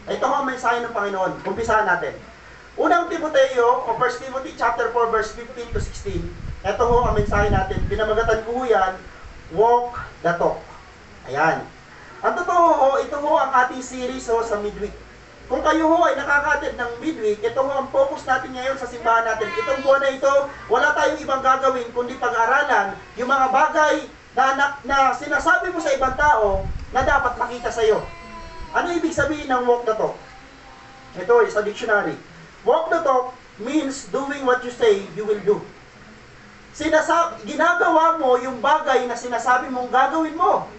Ito ang mensahe ng Panginoon. Umpisahan natin. Unang Timoteo, o 1 Timothy chapter 4, verse 15 to 16. Ito ho ang mensahe natin. Pinamagatan ko yan, walk the talk. Ayan. Ang totoo ho, ito ho ang ating series ho sa midweek. Kung kayo ho ay nakaka-attend ng midweek, ito ho ang focus natin ngayon sa simbahan natin. Itong buwan na ito, wala tayong ibang gagawin kundi pag-aralan yung mga bagay na sinasabi mo sa ibang tao na dapat makita sa iyo. Ano ibig sabihin ng walk the talk? Ito sa dictionary. Walk the talk means doing what you say you will do. Ginagawa mo yung bagay na sinasabi mong gagawin mo.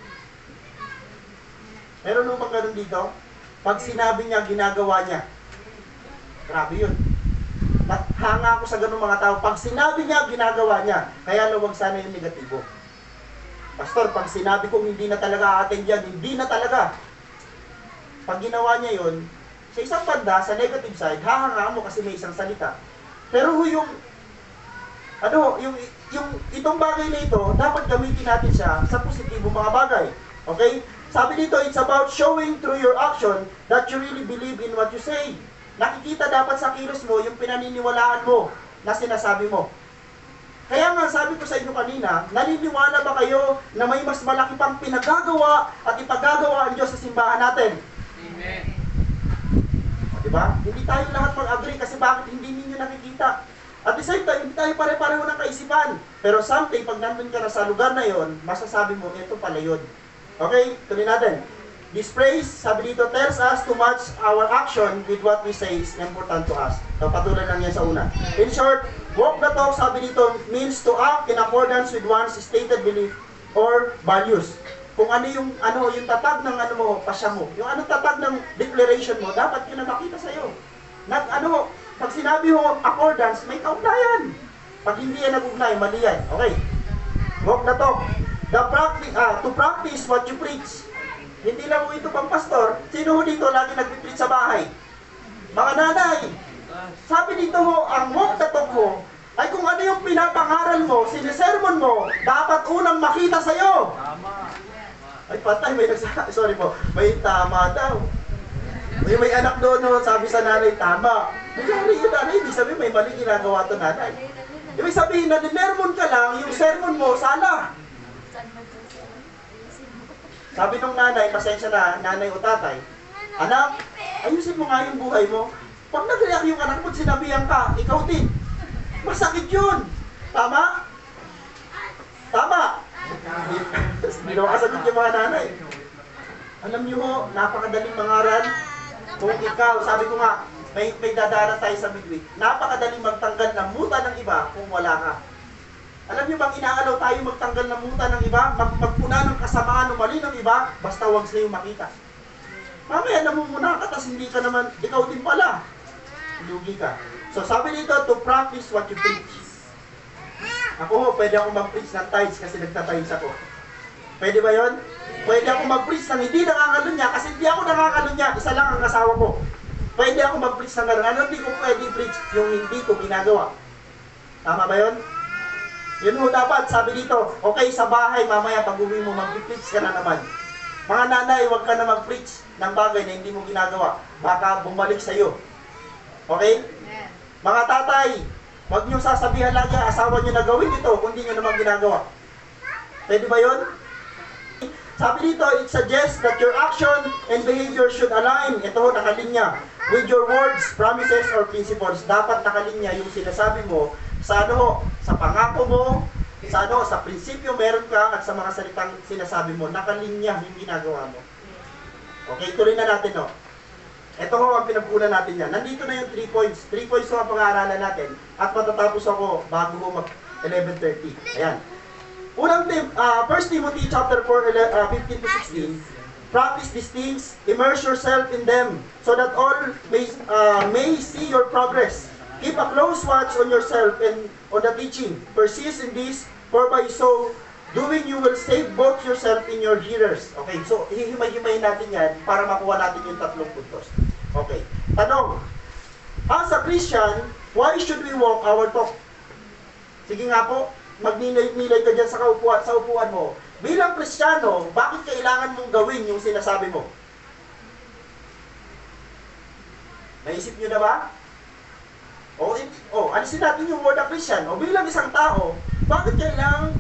Meron nung bang ganun dito? Pag sinabi niya, ginagawa niya. Grabe yun. Hanga ako sa ganun mga tao. Pag sinabi niya, ginagawa niya. Kaya huwag sana yung negatibo. Pastor, pag sinabi kong hindi na talaga atin yan, hindi na talaga. Pag ginawa niya yun, sa isang banda, sa negative side, hahanga mo kasi may isang salita. Pero yung itong bagay na ito, dapat gamitin natin siya sa positibong mga bagay. Okay? Sabi dito, it's about showing through your action that you really believe in what you say. Nakikita dapat sa kilos mo yung pinaniniwalaan mo na sinasabi mo. Kaya nga sabi ko sa inyo kanina, naniniwala ba kayo na may mas malaki pang pinagagawa at ipagagawa ang Diyos sa simbahan natin? Amen. Diba? Hindi tayo lahat mag-agree kasi bakit hindi ninyo nakikita? At the same time, hindi tayo pare-pareho ng kaisipan. Pero someday, pag nandun ka na sa lugar na yon, masasabi mo, ito pala yun. Okay, tuloy natin. This phrase, sabi dito, tells us to match our action with what we say is important to us. So, patuloy lang yan sa una. In short, walk the talk, sabi dito, means to act in accordance with one's stated belief or values. Kung ano yung tatag ng pasya mo, yung anong tatag ng declaration mo, dapat yun na makita sa'yo. Pag sinabi mo accordance, may kaugnayan. Pag hindi yan nag-ugnay, mali yan. Okay. Walk the talk. To practice what you preach. Hindi lang mo ito pang pastor. Sino ho dito lagi nagpipreach sa bahay? Mga nanay. Sabi dito ho, ang walk the talk ho, ay kung ano yung pinapangaral mo, sinisermon mo, dapat unang makita sa'yo. Tama. Ay patay, sorry po, may tama daw. May anak doon, no, sabi sa nanay, tama. Nangyari yung nanay, ibig sabihin may mali ginagawa to nanay. Ibig sabihin na ninermon ka lang, yung sermon mo, sala. Sabi nung nanay, pasensya na, nanay o tatay, anak, ayusin mo nga yung buhay mo. Pag nag-react yung anak mo, sinabihan ka, ikaw din. Masakit yun. Tama? Tama. Hindi naman kasagot yung mga nanay. Alam niyo ho, napakadaling mangaral. Kung ikaw, sabi ko nga, may dadaran tayo sa midweek, napakadaling magtanggal ng muta ng iba kung wala ka. Alam niyo bang inaalaw tayo magtanggal ng muta ng iba, magpuna ng kasamaan o mali ng iba, basta huwag sa'yo makita. Mamaya namumuna ka, tas hindi ka naman, ikaw din pala. Lugi ka. So sabi dito, to practice what you preach. Ako ho, pwede akong mag-preach ng tithes kasi nagtatides ako. Pwede ba yon? Pwede ako mag-preach ng hindi nangangalunya kasi hindi ako nangangalunya, isa lang ang asawa ko. Pwede ako mag-preach ng gano'n. Ano hindi ko pwede preach yung hindi ko ginagawa? Tama ba yon? Yun ho dapat, sabi dito, okay sa bahay, mamaya pag uwi mo, mag-preach ka na naman. Mga nanay, huwag ka na mag-preach ng bagay na hindi mo ginagawa. Baka bumalik sa'yo. Okay? Mga tatay, huwag niyo sasabihan lang yung asawa niyo na gawin ito kung hindi niyo naman ginagawa. Pwede ba yun? Sabi dito, it suggests that your action and behavior should align, ito nakalinya, with your words, promises, or principles. Dapat nakalinya yung sinasabi mo sa sa pangako mo, sa prinsipyo meron ka, at sa mga salitang sinasabi mo, nakalinya yung ginagawa mo. Okay, tuloy na natin, no? Ito ho ang pinagkunan natin yan. Nandito na yung 3 points. 3 points ho ang pag-aaralan natin. At matatapos ako bago ho mag 11:30. Ayan. Unang 1 Timothy chapter 4, 15 to 16. Practice these things, immerse yourself in them, so that all may see your progress. Keep a close watch on yourself and on the teaching. Persist in this, for by so doing you will save both yourself and your hearers. Okay, so hihimay-himay natin yan para makuha natin yung 3 puntos. Okay, tanong. As a Christian, why should we walk our talk? Sige nga po, magnilay-nilay ka dyan sa upuan mo. Bilang Kristiyano, bakit kailangan mong gawin yung sinasabi mo? Naisip nyo na ba? Alisin natin yung word na Christian. O bilang isang tao, bakit kailangan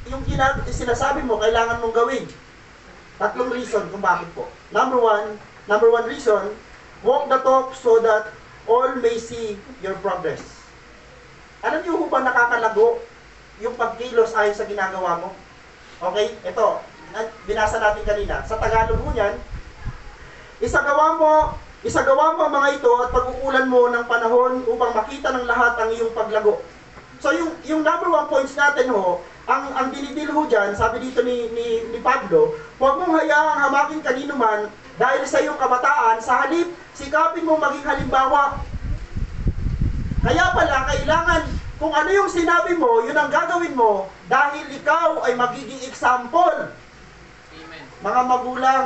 yung sinasabi mo, kailangan mong gawin? Tatlong reason kung bakit po. Number one reason, walk the talk so that all may see your progress. Alam niyo ba nakakalago yung pagkilos ayon sa ginagawa mo? Okay, ito, binasa natin kanina. Sa Tagalog mo yan, isagawa mo ang mga ito at pag-uulan mo ng panahon upang makita ng lahat ang iyong paglago. So yung number one points natin ang dinidil dyan, sabi dito ni Pablo, huwag mong hayaang hamakin kanino man dahil sa iyong kabataan, sa halip, sikapin mo maging halimbawa. Kaya pala, kailangan, kung ano yung sinabi mo, yun ang gagawin mo dahil ikaw ay magiging example. Amen. Mga magulang,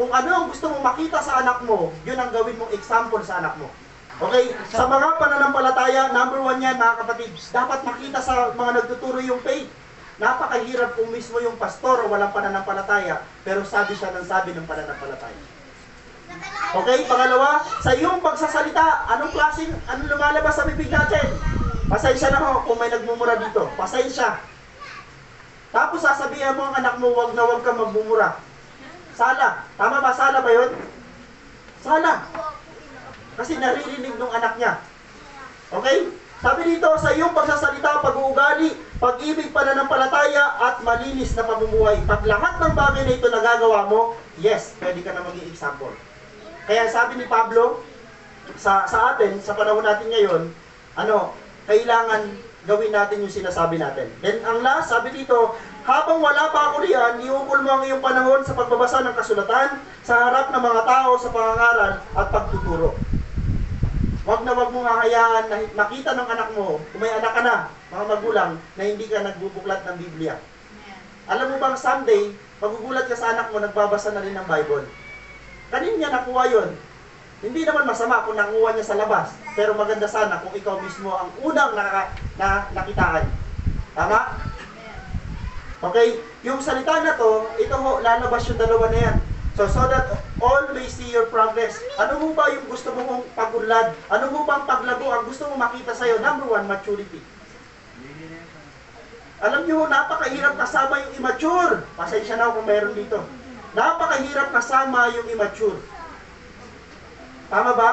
kung ano ang gusto mong makita sa anak mo, yun ang gawin mong example sa anak mo. Okay, sa mga pananampalataya, number one yan mga kapatid, dapat makita sa mga nagtuturo yung faith. Napakahirap kung mismo yung pastor o walang pananampalataya, pero sabi siya ng sabi ng pananampalataya. Okay, pangalawa, sa iyong pagsasalita, anong lumalabas sa bibig natin? Pasensya na ho kung may nagmumura dito, pasensya. Tapos sasabihan mo ang anak mo, wag ka magmumura. Sala, tama ba? Sala ba yun? Sala. Kasi naririnig ng anak niya. Okay? Sabi dito, sa iyong pagsasalita, pag-uugali, pag-ibig, pananampalataya, at malinis na pamumuhay. Pag lahat ng bagay na ito nagagawa mo, yes, pwede ka na maging example. Kaya sabi ni Pablo, sa atin, sa panahon natin ngayon, kailangan gawin natin yung sinasabi natin. Then, ang last, sabi dito, habang wala pa ako riyan, iukol mo ang iyong panahon sa pagbabasa ng kasulatan, sa harap ng mga tao, sa pangangaral, at pagtuturo. Huwag mong hahayaan na makita ng anak mo, kung may anak ka na, mga magulang, na hindi ka nagbubuklat ng Biblia. Alam mo bang someday, magugulat ka sa anak mo, nagbabasa na rin ng Bible. Kanin niya nakuha yun. Hindi naman masama kung nakuha niya sa labas, pero maganda sana kung ikaw mismo ang unang nakitaan. Tama? Okay? Yung salita na to, ito lalabas yung dalawa na yan. So that all may see your progress. Ano mo ba yung gusto mong pag-unlad? Ano mo bang paglago ang gusto mong makita sa'yo? Number one, maturity. Alam niyo, napakahirap kasama yung immature. Pasensya na kung meron dito. Napakahirap kasama yung immature. Tama ba?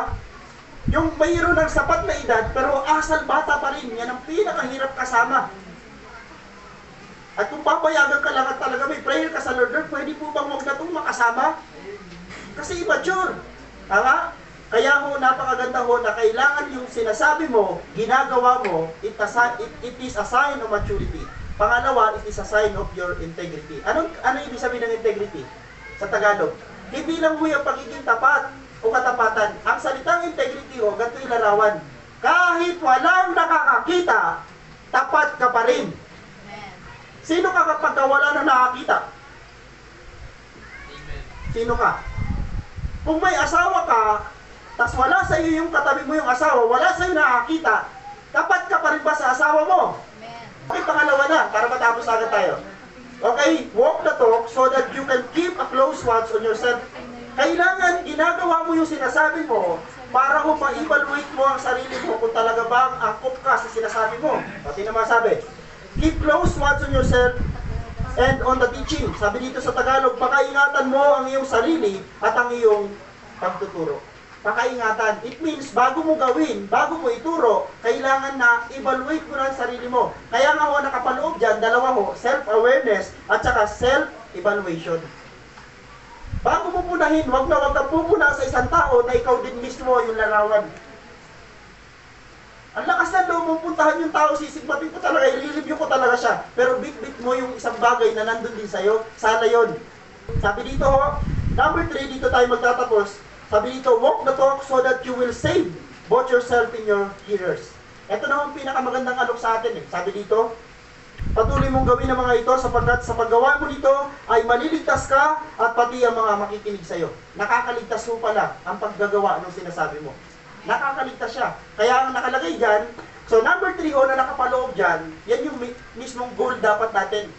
Yung mayroon ng sapat na edad, pero asal bata pa rin. Yan ang pinakahirap kasama. At kung papayagan ka lang at talaga may prayer ka sa Lord, pwede po bang huwag na itong makasama? Kasi immature. Tama? Kaya napakaganda na kailangan yung sinasabi mo, ginagawa mo, it is a sign of maturity. Pangalawa, it is a sign of your integrity. Ano ibig sabihin ng integrity? Sa Tagalog, hindi lang mo yung pagiging tapat o katapatan. Ang salitang integrity ganito ilarawan. Kahit walang nakakakita, tapat ka pa rin. Sino ka kapag wala na nakakita? Amen. Sino ka? Kung may asawa ka, tas wala sa iyo yung katabi mo yung asawa, wala sa iyo nakakita, tapat ka pa rin ba sa asawa mo? Amen. Okay, pangalawa na, para matapos agad tayo. Okay, walk the talk so that you can keep a close watch on yourself. Kailangan ginagawa mo yung sinasabi mo para ma-evaluate mo ang sarili mo kung talaga bang angkop ka sa sinasabi mo. Pati naman sabi, keep close watch on yourself and on the teaching. Sabi dito sa Tagalog, pakaingatan mo ang iyong sarili at ang iyong pagtuturo. Pakaingatan. It means, bago mo gawin, bago mo ituro, kailangan na evaluate mo na ang sarili mo. Kaya nga nakapaloob dyan, dalawa self-awareness at saka self-evaluation. Bago mo punahin, huwag kang pupuna sa isang tao na ikaw din mismo yung larawan. Ang lakas na loob mong puntahan yung tao, sisigmatin ko talaga, i-review ko talaga siya. Pero bit-bit mo yung isang bagay na nandun din sa'yo, sana yon. Sabi dito number 3, dito tayo magtatapos. Sabi dito, walk the talk so that you will save both yourself and your hearers. Ito naman pinakamagandang alok sa atin. Sabi dito, patuloy mong gawin ang mga ito sapagkat sa paggawa mo nito ay maliligtas ka at pati ang mga makikinig sa'yo. Nakakaligtas mo pala ang paggagawa ng sinasabi mo. Nakakaligtas siya. Kaya ang nakalagay dyan, so number 3 na nakapaloob dyan, yan yung mismong goal dapat natin.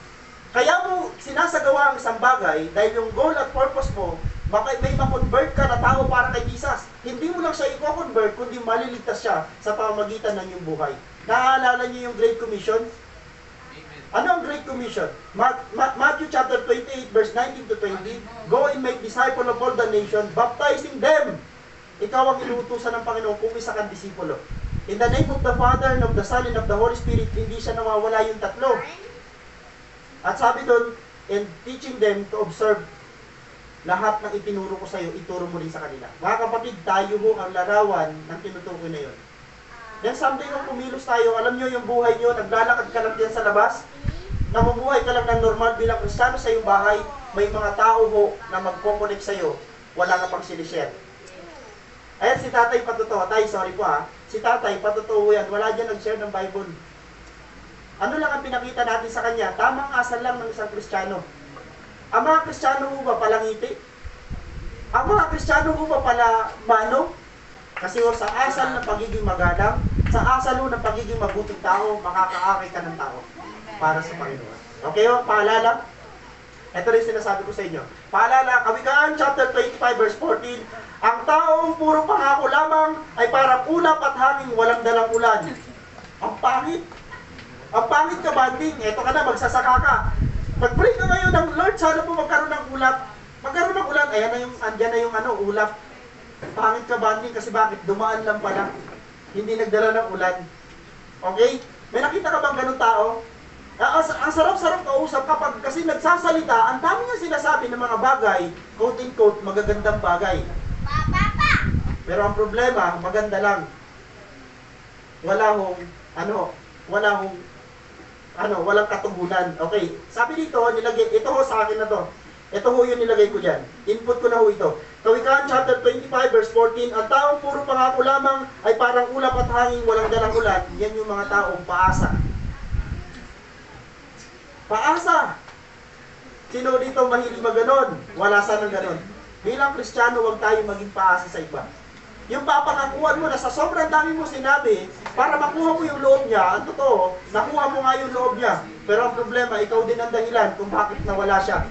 Kaya mo sinasagawa ang isang bagay dahil yung goal at purpose mo, may ma-convert ka na tao para kay Jesus. Hindi mo mo lang siya i-convert, kundi maliligtas siya sa pamamagitan ng iyong buhay. Naaalala niyo yung Great Commission? Ano ang Great Commission? Matthew chapter 28, verse 19 to 20, Go and make disciples of all the nations, baptizing them. Ikaw ang inuutusan ng Panginoon kung isa kang disipulo. In the name of the Father, and of the Son, and of the Holy Spirit, hindi siya nawawala yung tatlo. At sabi doon, and teaching them to observe lahat ng itinuro ko sa iyo, ituro mo rin sa kanila. Mga kapatid, tayo ho ang larawan ng tinutukoy na yun. Then someday kung pumilos tayo, alam nyo yung buhay nyo, naglalakad ka lang dyan sa labas, namumuhay ka lang ng normal bilang Kristiyano sa iyong bahay, may mga tao ho na magkoconnect sa iyo, wala ka pang sinishare. Ayan si tatay patotoo, tay, sorry po ha, si tatay patotoo yan, wala dyan nag-share ng Bible. Ano lang ang pinakita natin sa kanya? Tamang asal lang ng isang Kristiyano. Ang mga Kristiyano mo ba palangiti? Ang mga Kristiyano mo ba pala mano? Kasi sa asal ng pagiging magalang, sa asal ng pagiging mabuting tao, makakaakay ka ng tao para sa Panginoon. Okay o? Paalala? Ito rin sinasabi ko sa inyo. Paalala, Kawikaan chapter 25 verse 14, ang taong puro pangako lamang ay parang ulap at hanging walang dalang ulan. Ang pangit. Ang pangit ka, banding. Ito ka na, magsasaka ka. Pag-pray ka ngayon ng Lord, sana po magkaroon ng ulap. Magkaroon ng ulan, ayan na yung, andyan na yung ulap. Pangit ka, banding, kasi bakit? Dumaan lang pala. Hindi nagdala ng ulan. Okay? May nakita ka bang ganun tao? Ang sarap-sarap kausap kapag kasi nagsasalita, ang dami niya sinasabi ng mga bagay, quote-in-quote, magagandang bagay. Pero ang problema, maganda lang. Walang katugunan. Okay. Sabi dito, nilagay, ito ho sa akin na to. Ito ho yung nilagay ko dyan. Input ko na ho ito. Kawikaan chapter 25 verse 14, ang taong puro pangako lamang ay parang ulap at hangin, walang dalang ulan. Yan yung mga taong paasa. Paasa! Sino dito mahilig maganon? Wala sanang ganon. Bilang Kristiyano, huwag tayo maging paasa sa iba. Yung papangakuan mo na sa sobrang dami mo sinabi, para makuha mo yung loob niya, ang totoo, nakuha mo nga yung loob niya. Pero ang problema, ikaw din ang dahilan kung bakit nawala siya.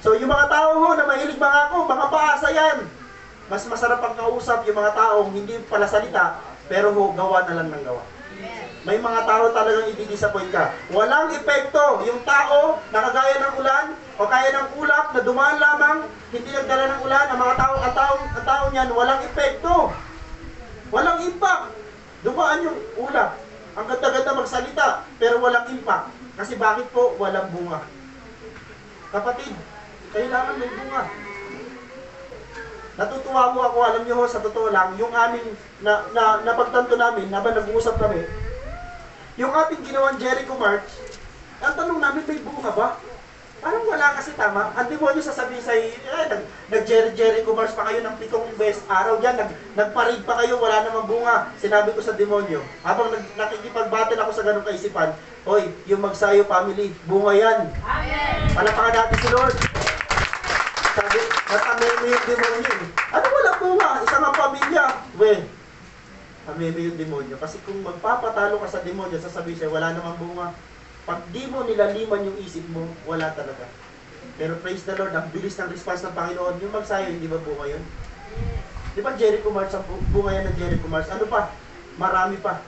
So yung mga tao ho na mahilig mangako, mga paasa yan. Mas masarap ang kausap yung mga taong hindi pala salita, pero ho, gawa na lang ng gawa. May mga tao talagang i-disappoint ka. Walang epekto yung tao na kagaya ng ulan o kaya ng ulap na dumaan lamang, hindi nagdala ng ulan, ang mga tao, ang tao niyan, walang epekto. Walang impact. Dumaan yung ulap. Ang ganda-ganda magsalita, pero walang impact. Kasi bakit po? Walang bunga. Kapatid, kailangan may bunga. Natutuwa mo ako, alam niyo ho, sa totoo lang, yung aming napagtanto namin, habang nag-uusap kami, yung ating ginawang Jericho March, ang tanong namin, may bunga ba? Parang wala kasi tama. Ang demonyo sasabihin sa'yo, nag-Jericho March pa kayo ng 7 beses araw dyan, nagparid pa kayo, wala namang bunga. Sinabi ko sa demonyo, habang nakikipag-battle ako sa ganong kaisipan, hoy, yung Magsayo family, bunga yan. Amen! Palapakan natin si Lord. Sabi, natameme yung demonyo. Ano wala bunga? Isang ang pamilya. Tameme yung demonyo. Kasi kung magpapatalo ka sa demonyo, sasabihin siya, wala namang bunga. Pag di mo nilaliman yung isip mo, wala talaga. Pero praise the Lord, ang bilis ng response ng Panginoon. Yung Magsayo, hindi ba bunga yun? Di ba Jericho March, ang bunga yan ng Jericho March? Ano pa? Marami pa.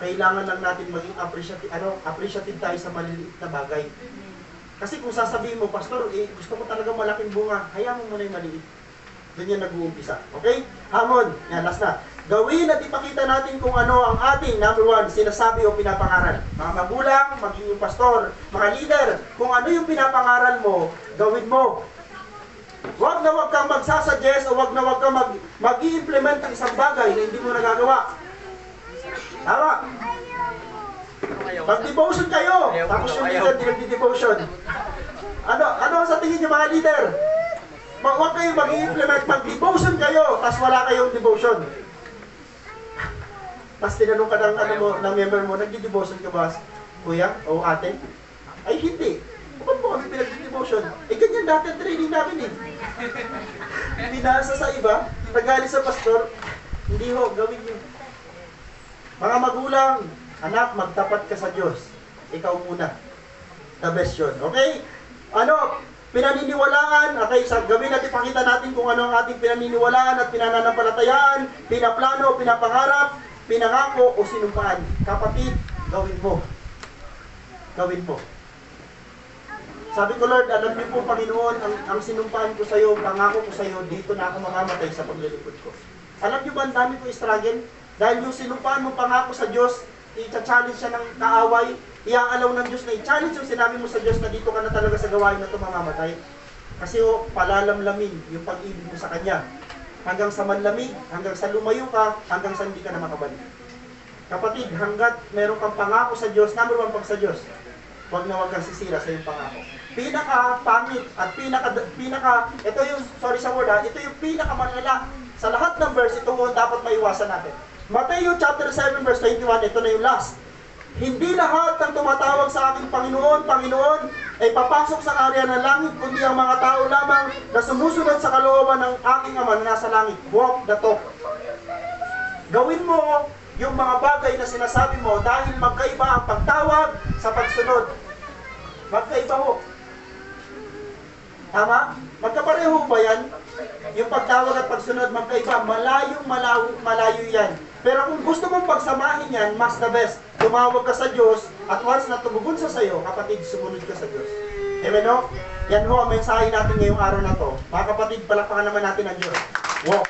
Kailangan lang natin maging appreciative tayo sa maliliit na bagay. Kasi kung sasabihin mo, Pastor, gusto ko talaga malaking bunga, hayaan mo muna yung maliit. Doon yan nag-uumpisa. Okay? Hamon. Yan, last na. Gawin at ipakita natin kung ano ang ating, number 1, sinasabi o pinapangaral. Mga magulang, maging pastor, mga leader, kung ano yung pinapangaral mo, gawin mo. Huwag na huwag kang magsasuggest o huwag na huwag kang mag-i-implement ng isang bagay na hindi mo nagagawa. Tama? Mag-devotion kayo. Tapos yung leader, nag-devotion. Ano sa tingin niyo mga leader? Huwag kayo mag-i-implement, mag-devotion kayo, tapos wala kayong devotion. Tapos tinanong ka ng member mo, nag-devotion ka ba, kuya o ate? Ay, hindi. Bakit mo kami pinag-devotion? Ganyan dati ang training namin eh. Pinasa sa iba, nagalit sa pastor, hindi ho, gawin nyo. Mga magulang, anak, magtapat ka sa Diyos. Ikaw muna. The best yun. Okay? pinaniniwalaan. Okay, sa gabi natin ipakita natin kung ano ang ating pinaniniwalaan at pinananampalatayaan, pinaplano, pinapangarap, pinangako o sinumpaan. Kapatid, gawin mo. Gawin mo. Sabi ko, Lord, alam niyo po, Panginoon, ang sinumpaan ko sa iyo, pangako ko sa iyo, dito na ako mamamatay sa paglilingkod ko. Alam niyo ba, ang dami ko struggle? Dahil yung sinumpaan mo pangako sa Diyos, i-challenge siya ng kaaway, iaalaw ng Diyos na i-challenge yung sinabi mo sa Diyos na dito ka na talaga sa gawain na ito mamamatay. Kasi palalamlamin yung pag-ibig mo sa Kanya. Hanggang sa manlamig, hanggang sa lumayo ka, hanggang sa hindi ka na makabalik. Kapatid, hanggat meron kang pangako sa Diyos, number one pag sa Diyos, huwag na huwag kang sisira sa iyong pangako. Pinaka-pangit at ito yung, sorry sa word ito yung pinaka-malala. Sa lahat ng verse, ito mo dapat maiwasan natin. Matthew chapter 7 verse 21, ito na yung last. Hindi lahat ng tumatawag sa aking Panginoon, Panginoon, ay papasok sa area ng langit, kundi ang mga tao lamang na sumusunod sa kalooban ng aking Ama na nasa langit. Walk the talk. Gawin mo yung mga bagay na sinasabi mo dahil magkaiba ang pagtawag sa pagsunod. Magkaiba ho. Tama? Magkapareho ba yan? Yung pagtawag at pagsunod, magkaiba. Malayo yan. Pero kung gusto mong pagsamahin yan, mas the best. Tumawag ka sa Diyos at once na tumugon sa sayo, kapatid, sumunod ka sa Diyos. Amen no? Yan ho ang mensahe natin ngayong araw na to. Mga kapatid, palakpakan naman natin ang Diyos. Walk.